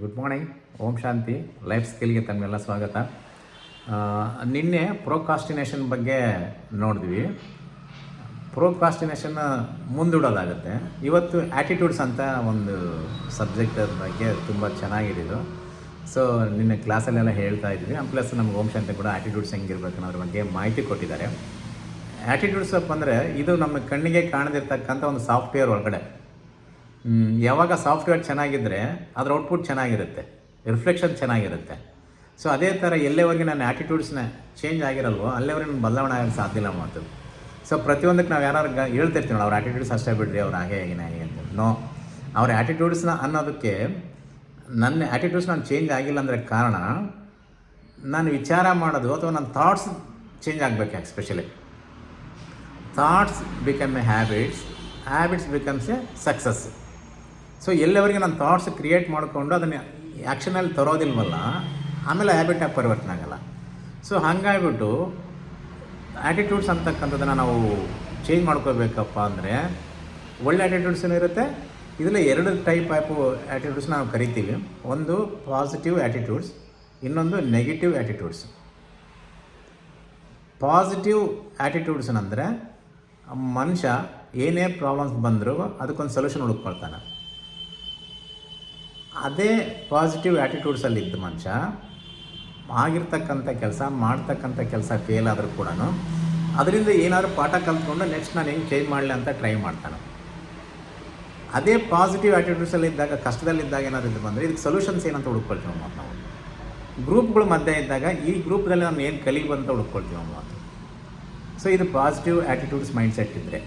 Good morning. Om Shanti life ಸ್ಕಿಲ್ಗೆ ತಮಗೆಲ್ಲ ಸ್ವಾಗತ. ನಿನ್ನೆ ಪ್ರೋಕಾಸ್ಟಿನೇಷನ್ ಬಗ್ಗೆ ನೋಡಿದ್ವಿ. ಪ್ರೋಕಾಸ್ಟಿನೇಷನ್ನ ಮುಂದೂಡೋದಾಗುತ್ತೆ. ಇವತ್ತು ಆ್ಯಟಿಟ್ಯೂಡ್ಸ್ ಅಂತ ಒಂದು ಸಬ್ಜೆಕ್ಟ್ ಬಗ್ಗೆ ತುಂಬ ಚೆನ್ನಾಗಿದ್ದು. ಸೊ ನಿನ್ನೆ ಕ್ಲಾಸಲ್ಲೆಲ್ಲ ಹೇಳ್ತಾ ಇದ್ವಿ. ಪ್ಲಸ್ ನಮ್ಗೆ ಓಂ ಶಾಂತಿ ಕೂಡ ಆ್ಯಟಿಟ್ಯೂಡ್ಸ್ ಹೆಂಗಿರ್ಬೇಕು ಅನ್ನೋದ್ರ ಬಗ್ಗೆ ಮಾಹಿತಿ ಕೊಟ್ಟಿದ್ದಾರೆ. ಆ್ಯಟಿಟ್ಯೂಡ್ಸ್ ಅಂದರೆ ಇದು ನಮ್ಮ ಕಣ್ಣಿಗೆ ಕಾಣದಿರ್ತಕ್ಕಂಥ ಒಂದು ಸಾಫ್ಟ್ವೇರ್ ಒಳಗಡೆ. ಯಾವಾಗ ಸಾಫ್ಟ್ವೇರ್ ಚೆನ್ನಾಗಿದ್ದರೆ ಅದರ ಔಟ್ಪುಟ್ ಚೆನ್ನಾಗಿರುತ್ತೆ, ರಿಫ್ಲೆಕ್ಷನ್ ಚೆನ್ನಾಗಿರುತ್ತೆ. ಸೊ ಅದೇ ಥರ ಎಲ್ಲೇವರೆಗೆ ನನ್ನ ಆ್ಯಟಿಟ್ಯೂಡ್ಸ್ನ ಚೇಂಜ್ ಆಗಿರಲ್ವೋ ಅಲ್ಲೇವರೆಗೆ ನಾನು ಬದಲಾವಣೆ ಆಗೋಕ್ಕೆ ಸಾಧ್ಯ ಇಲ್ಲ ಮಾತು. ಸೊ ಪ್ರತಿಯೊಂದಕ್ಕೆ ನಾವು ಯಾರು ಹೇಳ್ತಿರ್ತೀವಿ ಅವ್ರ ಆ್ಯಟಿಟ್ಯೂಡ್ಸ್ ಅಷ್ಟೇ ಬಿಡ್ರಿ, ಅವ್ರು ಹಾಗೆ ಹೇಗೆ ಅಂತ. ನೋ, ಅವ್ರ ಆ್ಯಟಿಟ್ಯೂಡ್ಸ್ನ ಅನ್ನೋದಕ್ಕೆ ನನ್ನ ಆ್ಯಟಿಟ್ಯೂಡ್ಸ್ ನಾನು ಚೇಂಜ್ ಆಗಿಲ್ಲ ಅಂದರೆ ಕಾರಣ ನಾನು ವಿಚಾರ ಮಾಡೋದು ಅಥವಾ ನನ್ನ ಥಾಟ್ಸ್ ಚೇಂಜ್ ಆಗಬೇಕು. Especially thoughts become a habits becomes a success. So ಎಲ್ಲವರೆಗೆ ನಾನು ಥಾಟ್ಸ್ ಕ್ರಿಯೇಟ್ ಮಾಡಿಕೊಂಡು ಅದನ್ನು ಆ್ಯಕ್ಷನಲ್ಲಿ ತರೋದಿಲ್ವಲ್ಲ, ಆಮೇಲೆ ಹ್ಯಾಬಿಟಾಗಿ ಪರಿವರ್ತನೆ ಆಗಲ್ಲ. ಸೊ ಹಾಗಾಗಿಬಿಟ್ಟು ಆ್ಯಟಿಟ್ಯೂಡ್ಸ್ ಅಂತಕ್ಕಂಥದ್ದನ್ನು ನಾವು ಚೇಂಜ್ ಮಾಡ್ಕೋಬೇಕಪ್ಪ ಅಂದರೆ ಒಳ್ಳೆ ಆ್ಯಟಿಟ್ಯೂಡ್ಸೂ ಇರುತ್ತೆ. ಇದರಲ್ಲಿ ಎರಡು ಟೈಪ್ ಆ್ಯಟಿಟ್ಯೂಡ್ಸ್ ನಾವು ಕರಿತೀವಿ. ಒಂದು ಪಾಸಿಟಿವ್ ಆ್ಯಟಿಟ್ಯೂಡ್ಸ್, ಇನ್ನೊಂದು ನೆಗೆಟಿವ್ ಆ್ಯಟಿಟ್ಯೂಡ್ಸ್. ಪಾಸಿಟಿವ್ ಆ್ಯಟಿಟ್ಯೂಡ್ಸ್ ಅಂದರೆ ಮನುಷ್ಯ ಏನೇ ಪ್ರಾಬ್ಲಮ್ಸ್ ಬಂದರೂ ಅದಕ್ಕೊಂದು ಸೊಲ್ಯೂಷನ್ ಹುಡುಕ್ಕೊಳ್ತಾನೆ. ಅದೇ ಪಾಸಿಟಿವ್ ಆ್ಯಟಿಟ್ಯೂಡ್ಸಲ್ಲಿದ್ದ ಮನುಷ್ಯ ಆಗಿರ್ತಕ್ಕಂಥ ಕೆಲಸ ಮಾಡ್ತಕ್ಕಂಥ ಕೆಲಸ ಫೇಲ್ ಆದರೂ ಕೂಡ ಅದರಿಂದ ಏನಾದರೂ ಪಾಠ ಕಲ್ತ್ಕೊಂಡು ನೆಕ್ಸ್ಟ್ ನಾನು ಹೆಂಗೆ ಚೇಂಜ್ ಮಾಡಲಿ ಅಂತ ಟ್ರೈ ಮಾಡ್ತಾನೆ. ಅದೇ ಪಾಸಿಟಿವ್ ಆ್ಯಟಿಟ್ಯೂಡ್ಸಲ್ಲಿದ್ದಾಗ, ಕಷ್ಟದಲ್ಲಿದ್ದಾಗ ಏನಾದರೂ ಬಂದರೆ ಇದಕ್ಕೆ ಸೊಲ್ಯೂಷನ್ಸ್ ಏನಂತ ಹುಡುಕ್ಕೊಳ್ತೀವಿ ಮತ್ತು ನಾವು ಗ್ರೂಪ್ಗಳ ಮಧ್ಯೆ ಇದ್ದಾಗ ಈ ಗ್ರೂಪ್ದಲ್ಲಿ ನಾನು ಏನು ಕಲಿಬೋದು ಅಂತ ಹುಡುಕ್ಕೊಳ್ತೀವಿ ಮಾತು. ಸೊ ಇದು ಪಾಸಿಟಿವ್ ಆ್ಯಟಿಟ್ಯೂಡ್ಸ್ ಮೈಂಡ್ಸೆಟ್ ಇದ್ದರೆ.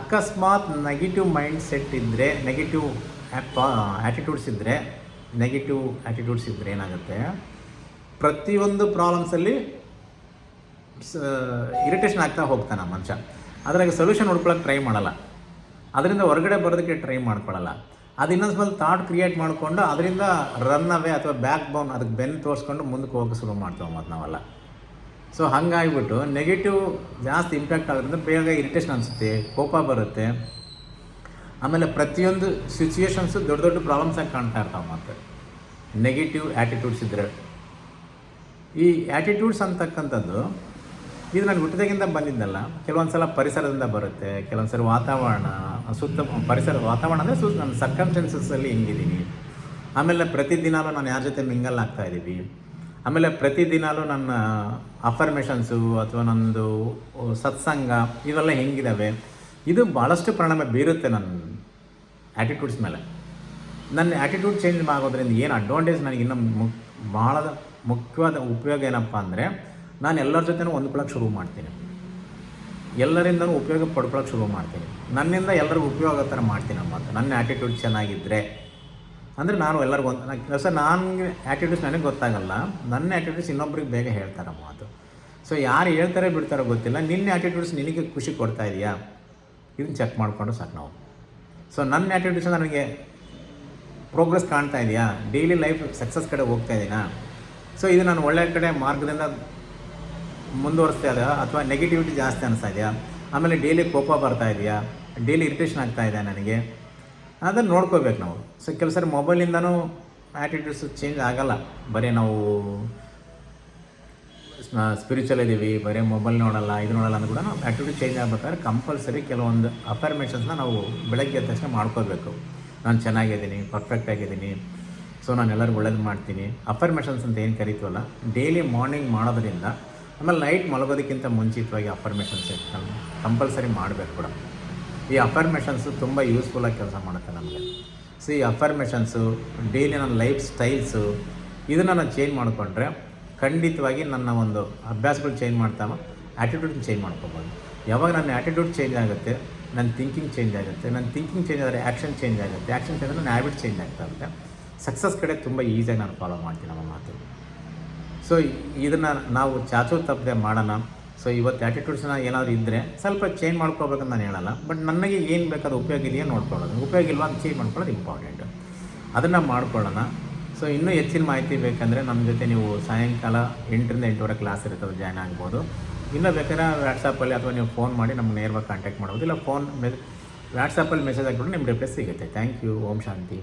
ಅಕಸ್ಮಾತ್ ನೆಗೆಟಿವ್ ಮೈಂಡ್ಸೆಟ್ ಇದ್ದರೆ, ನೆಗೆಟಿವ್ ಆ್ಯಟಿಟ್ಯೂಡ್ಸ್ ಇದ್ದರೆ, ನೆಗೆಟಿವ್ ಆ್ಯಟಿಟ್ಯೂಡ್ಸ್ ಇದ್ದರೆ ಏನಾಗುತ್ತೆ, ಪ್ರತಿಯೊಂದು ಪ್ರಾಬ್ಲಮ್ಸಲ್ಲಿ ಇರಿಟೇಷನ್ ಆಗ್ತಾ ಹೋಗ್ತಾನೆ ಮನುಷ್ಯ. ಅದ್ರಾಗ ಸೊಲ್ಯೂಷನ್ ಹುಡ್ಕೊಳಕ್ಕೆ ಟ್ರೈ ಮಾಡಲ್ಲ, ಅದರಿಂದ ಹೊರಗಡೆ ಬರೋದಕ್ಕೆ ಟ್ರೈ ಮಾಡ್ಕೊಳ್ಳಲ್ಲ. ಅದು ಇನ್ನೊಂದು ಸ್ವಲ್ಪ ಥಾಟ್ ಕ್ರಿಯೇಟ್ ಮಾಡಿಕೊಂಡು ಅದರಿಂದ ರನ್ ಅವೇ ಅಥವಾ ಬ್ಯಾಕ್ ಬೋನ್ ಅದಕ್ಕೆ ಬೆನ್ನು ತೋರಿಸ್ಕೊಂಡು ಮುಂದಕ್ಕೆ ಹೋಗೋಕೆ ಶುರು ಮಾಡ್ತೇವೆ ಮತ್ತು ನಾವೆಲ್ಲ. ಸೊ ಹಾಗಾಗಿಬಿಟ್ಟು ನೆಗೆಟಿವ್ ಜಾಸ್ತಿ ಇಂಪ್ಯಾಕ್ಟ್ ಆಗೋದ್ರಿಂದ ಬೇಗ ಇರಿಟೇಷನ್ ಅನಿಸುತ್ತೆ, ಕೋಪ ಬರುತ್ತೆ. ಆಮೇಲೆ ಪ್ರತಿಯೊಂದು ಸಿಚುವೇಶನ್ಸು ದೊಡ್ಡ ದೊಡ್ಡ ಪ್ರಾಬ್ಲಮ್ಸಾಗಿ ಕಾಣ್ತಾ ಇರ್ತಾವೆ ಮತ್ತು ನೆಗೆಟಿವ್ ಆ್ಯಟಿಟ್ಯೂಡ್ಸ್ ಇದ್ದರೆ. ಈ ಆ್ಯಟಿಟ್ಯೂಡ್ಸ್ ಅಂತಕ್ಕಂಥದ್ದು ಇದು ನಾನು ಹುಟ್ಟಿದಾಗಿಂದ ಬಂದಿದ್ದಲ್ಲ. ಕೆಲವೊಂದು ಸಲ ಪರಿಸರದಿಂದ ಬರುತ್ತೆ, ಕೆಲವೊಂದು ಸಲ ವಾತಾವರಣ, ಪರಿಸರ ವಾತಾವರಣ ಅಂದರೆ ನನ್ನ ಸರ್ಕಮ್ಸ್ಟೆನ್ಸಸ್ಸಲ್ಲಿ ಹಿಂಗಿದ್ದೀನಿ. ಆಮೇಲೆ ಪ್ರತಿದಿನಾಲೂ ನಾನು ಯಾರ ಜೊತೆ ಮಿಂಗಲ್ ಆಗ್ತಾಯಿದ್ದೀವಿ. ಆಮೇಲೆ ಪ್ರತಿದಿನಾಲೂ ನನ್ನ ಅಫರ್ಮೇಷನ್ಸು ಅಥವಾ ನನ್ನದು ಸತ್ಸಂಗ ಇವೆಲ್ಲ ಹೆಂಗಿದ್ದಾವೆ, ಇದು ಭಾಳಷ್ಟು ಪರಿಣಾಮ ಬೀರುತ್ತೆ ನನ್ನ ಆ್ಯಟಿಟ್ಯೂಡ್ಸ್ ಮೇಲೆ. ನನ್ನ ಆ್ಯಟಿಟ್ಯೂಡ್ ಚೇಂಜ್ ಆಗೋದ್ರಿಂದ ಏನು ಅಡ್ವಾಂಟೇಜ್ ನನಗೆ ಇನ್ನೂ ಭಾಳ ಮುಖ್ಯವಾದ ಉಪಯೋಗ ಏನಪ್ಪ ಅಂದರೆ, ನಾನು ಎಲ್ಲರ ಜೊತೆನೂ ಹೊಂದ್ಕೊಳ್ಳೋಕೆ ಶುರು ಮಾಡ್ತೀನಿ, ಎಲ್ಲರಿಂದನೂ ಉಪಯೋಗ ಪಡ್ಕೊಳ್ಳೋಕೆ ಶುರು ಮಾಡ್ತೀನಿ, ನನ್ನಿಂದ ಎಲ್ಲರಿಗೂ ಉಪಯೋಗ ಥರ ಮಾಡ್ತೀನಿ ಮಾತು. ನನ್ನ ಆ್ಯಟಿಟ್ಯೂಡ್ ಚೆನ್ನಾಗಿದ್ದರೆ ಅಂದರೆ ನಾನು ಎಲ್ಲರಿಗೂ ಸರ್ ನನಗೆ ಆ್ಯಟಿಟ್ಯೂಡ್ಸ್ ನನಗೆ ಗೊತ್ತಾಗಲ್ಲ, ನನ್ನ ಆ್ಯಟಿಟ್ಯೂಡ್ಸ್ ಇನ್ನೊಬ್ರಿಗೆ ಬೇಗ ಹೇಳ್ತಾರೆ ಮಾತು. ಸೊ ಯಾರು ಹೇಳ್ತಾರೆ ಬಿಡ್ತಾರೋ ಗೊತ್ತಿಲ್ಲ, ನಿನ್ನ ಆ್ಯಟಿಟ್ಯೂಡ್ಸ್ ನಿನಗೆ ಖುಷಿ ಕೊಡ್ತಾ ಇದೆಯಾ ಇದನ್ನು ಚೆಕ್ ಮಾಡಿಕೊಂಡು ಸಾಕು ನಾವು. ಸೊ ನನ್ನ ಆ್ಯಟಿಟ್ಯೂಡ್ಸ್ ನನಗೆ ಪ್ರೋಗ್ರೆಸ್ ಕಾಣ್ತಾ ಇದೆಯಾ, ಡೈಲಿ ಲೈಫ್ ಸಕ್ಸಸ್ ಕಡೆ ಹೋಗ್ತಾ ಇದ್ದೀನಾ, ಸೊ ಇದು ನಾನು ಒಳ್ಳೆಯ ಕಡೆ ಮಾರ್ಗದಿಂದ ಮುಂದುವರಿಸ್ತಾ ಇದೆಯಾ ಅಥವಾ ನೆಗೆಟಿವಿಟಿ ಜಾಸ್ತಿ ಅನಿಸ್ತಾ ಇದೆಯಾ, ಆಮೇಲೆ ಡೈಲಿ ಕೋಪ ಬರ್ತಾ ಇದೆಯಾ, ಡೈಲಿ ಇರಿಟೇಷನ್ ಆಗ್ತಾ ಇದೆಯಾ ನನಗೆ, ಅದನ್ನು ನೋಡ್ಕೋಬೇಕು ನಾವು. ಸೊ ಕೆಲವು ಸರಿ ಮೊಬೈಲಿಂದನೂ ಆ್ಯಟಿಟ್ಯೂಡ್ಸ್ ಚೇಂಜ್ ಆಗೋಲ್ಲ. ಬರೀ ನಾವು ಸ್ಪಿರಿಚುವಲ್ ಇದ್ದೀವಿ, ಬರೀ ಮೊಬೈಲ್ ನೋಡಲ್ಲ, ಇದು ನೋಡಲ್ಲ ಅಂದ್ರೂ ಕೂಡ ನಾವು ಆ್ಯಟಿಟ್ಯೂಡ್ ಚೇಂಜ್ ಆಗಬೇಕಾದ್ರೆ ಕಂಪಲ್ಸರಿ ಕೆಲವೊಂದು ಅಫರ್ಮೇಷನ್ಸ್ನ ನಾವು ಬೆಳಗ್ಗೆ ಎದ್ದ ತಕ್ಷಣ ಮಾಡ್ಕೋಬೇಕು. ನಾನು ಚೆನ್ನಾಗಿದ್ದೀನಿ, ಪರ್ಫೆಕ್ಟಾಗಿದ್ದೀನಿ, ಸೊ ನಾನು ಎಲ್ಲರಿಗೂ ಒಳ್ಳೇದು ಮಾಡ್ತೀನಿ. ಅಫರ್ಮೇಷನ್ಸ್ ಅಂತ ಏನು ಕರಿತೀವಲ್ಲ, ಡೈಲಿ ಮಾರ್ನಿಂಗ್ ಮಾಡೋದ್ರಿಂದ, ಆಮೇಲೆ ನೈಟ್ ಮಲಗೋದಕ್ಕಿಂತ ಮುಂಚಿತವಾಗಿ ಅಫರ್ಮೇಷನ್ಸ್ ಕಂಪಲ್ಸರಿ ಮಾಡಬೇಕು ಕೂಡ. ಈ ಅಫರ್ಮೇಷನ್ಸು ತುಂಬ ಯೂಸ್ಫುಲ್ಲಾಗಿ ಕೆಲಸ ಮಾಡುತ್ತೆ ನಮಗೆ. ಸೊ ಈ ಅಫರ್ಮೇಷನ್ಸು ಡೈಲಿ ನನ್ನ ಲೈಫ್ ಸ್ಟೈಲ್ಸು ಇದನ್ನು ನಾನು ಚೇಂಜ್ ಮಾಡಿಕೊಂಡ್ರೆ ಖಂಡಿತವಾಗಿ ನನ್ನ ಒಂದು ಅಭ್ಯಾಸಗಳು ಚೇಂಜ್ ಮಾಡ್ತಾವೆ, ಆ್ಯಟಿಟ್ಯೂಡ್ನ ಚೇಂಜ್ ಮಾಡ್ಕೊಬೋದು. ಯಾವಾಗ ನನ್ನ ಆ್ಯಟಿಟ್ಯೂಡ್ ಚೇಂಜ್ ಆಗುತ್ತೆ, ನನ್ನ ಥಿಂಕಿಂಗ್ ಚೇಂಜ್ ಆಗುತ್ತೆ, ನನ್ನ ಥಿಂಕಿಂಗ್ ಚೇಂಜ್ ಆದರೆ ಆ್ಯಕ್ಷನ್ ಚೇಂಜ್ ಆಗುತ್ತೆ, ಆ್ಯಕ್ಷನ್ ಚೇಂಜ್ ಆದರೆ ನನ್ನ ಹ್ಯಾಬಿಟ್ ಚೇಂಜ್ ಆಗ್ತಾ ಇರುತ್ತೆ. ಸಕ್ಸಸ್ ಕಡೆ ತುಂಬ ಈಸಿಯಾಗಿ ನಾನು ಫಾಲೋ ಮಾಡ್ತೀನಿ ನಮ್ಮ ಮಾತು. ಸೊ ಇದನ್ನು ನಾವು ಚಾಚು ತಪ್ಪದೆ ಮಾಡೋಣ. ಸೊ ಇವತ್ತು ಆ್ಯಟಿಟ್ಯೂಡ್ಸ್ನ ಏನಾದರೂ ಇದ್ದರೆ ಸ್ವಲ್ಪ ಚೇಂಜ್ ಮಾಡ್ಕೋಬೇಕಂತ ನಾನು ಹೇಳಲ್ಲ, ಬಟ್ ನನಗೆ ಏನು ಬೇಕಾದ ಉಪಯೋಗ ಇದೆಯಾ ನೋಡ್ಕೊಳ್ಳೋದು, ಉಪಯೋಗ ಇಲ್ವಾ ಅಂತ ಚೇಂಜ್ ಮಾಡ್ಕೊಳ್ಳೋದು ಇಂಪಾರ್ಟೆಂಟು, ಅದನ್ನು ಮಾಡ್ಕೊಳ್ಳೋಣ. ಸೊ ಇನ್ನೂ ಹೆಚ್ಚಿನ ಮಾಹಿತಿ ಬೇಕಂದರೆ ನಮ್ಮ ಜೊತೆ ನೀವು ಸಾಯಂಕಾಲ 8ರಿಂದ 8:30 ಕ್ಲಾಸ್ ಇರ್ತದೆ, ಜಾಯ್ನ್ ಆಗ್ಬೋದು. ಇನ್ನೂ ಬೇಕಾದ್ರೆ ವಾಟ್ಸಪ್ಪಲ್ಲಿ ಅಥವಾ ನೀವು ಫೋನ್ ಮಾಡಿ ನಮ್ಗೆ ನೇರವಾಗಿ ಕಾಂಟ್ಯಾಕ್ಟ್ ಮಾಡ್ಬೋದು, ಇಲ್ಲ ವಾಟ್ಸಪ್ಪಲ್ಲಿ ಮೆಸೇಜ್ ಹಾಕ್ಬಿಟ್ಟು ನಿಮ್ಮ ರಿಪ್ಲೈ ಸಿಗುತ್ತೆ. Thank you. ಓಂ ಶಾಂತಿ.